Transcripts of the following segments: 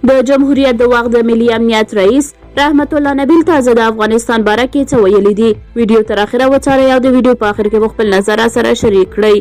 د جمهوریت د وخت د ملي امنیت رئیس رحمت الله نبیل تازه د افغانستان باره کې څه ویلي دي. ویډیو تر اخره وڅارئ او د ویډیو په اخر کې خپل نظر سره شریک کړئ.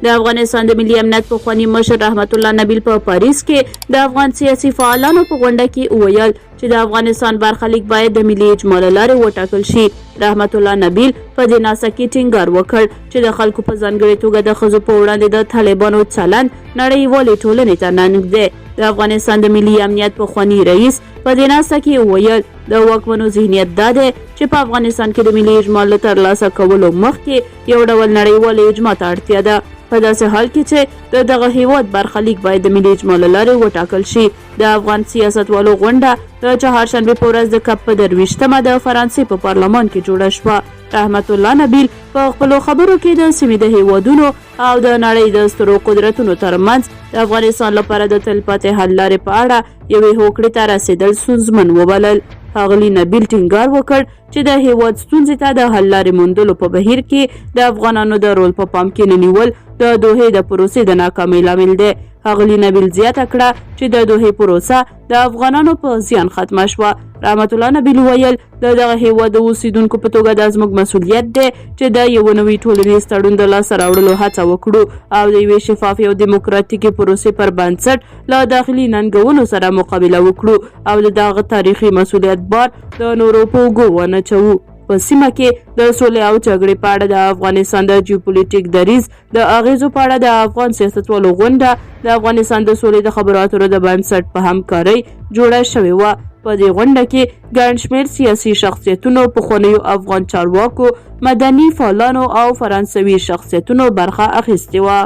د افغانستان د ملي امنیت پخواني مشر رحمت الله نبیل په پاریس کې د افغان سیاسي فعالانو په غونډه کې وویل چې د افغانستان برخلیک باید د ملي اجماع له لارې وټاکل شي. رحمت الله نبیل په دې ناسه کې ټینګار وکړ چې د خلکو په ځانګړې توګه د ښځو په وړاندې د طالبانو چلند نړیوالې ټولنې ته ننګ دی. د افغانستان د ملي امنیت پخواني رئیس په دې ناسه کې وویل د واکمنو ذهنیت دا دی چې په افغانستان کې د ملي اجماع له ترلاسه کولو مخکې یو ډول نړیوالې اجماع ته اړتیا ده. په داسې حال کې چې دغه هیواد برخلیک باید د ملي اجماع له لارې وټاکل شي. د افغان سیاستوالو غونډه د چهارشنبې په ورځ د کپ په 23مه د فرانسې په پارلمان کې جوړه شوه. رحمت الله نبیل په خپلو خبرو کې د سیمې د هیوادونو او د نړۍ د سترو قدرتونو ترمنځ د افغانستان لپاره د تلپاتې حل لارې په اړه یوې هوکړې ته رسېدل ستونزمن وبلل. ښاغلي نبیل ټینګار وکړ چې د هیواد ستونزې ته د حل لارې موندلو په بهیر کې د افغانانو د رول په پام کې نه نیول د دوحې د پروسې د ناکامۍ لامل دی. ښاغلي نبیل زیاته کړه چې د دوحې پروسه د افغانانو په زیان ختمه شوه. رحمت الله نبیل ویل د دغه هیواد د اوسیدونکو په توګه دا زموږ مسؤلیت دی چې د یو نوي ټولنیز تړون د لاسته راوړلو هڅه وکړو او د یوې شفافې او دیموکراتیکې پروسې پر بنسټ له داخلي ننګونو سره مقابله وکړو او د دغه تاریخي مسؤلیت بار د نورو په اوږو ونچوو. په سیمه کې د سولې او جګړې په اړه د افغانستان د جیوپولیټیک دریځ د اغیزو په اړه د افغان سیاستوالو غونډه د افغانستان د سولې د خبرو اترو د بنسټ په همکارۍ جوړه شوې وه. په دې غونډه کې ګڼ شمېر سیاسي شخصیتونو، پخوانیو افغان چارواکو، مدني فعالانو او فرانسوي شخصیتونو برخه اخیستې وه.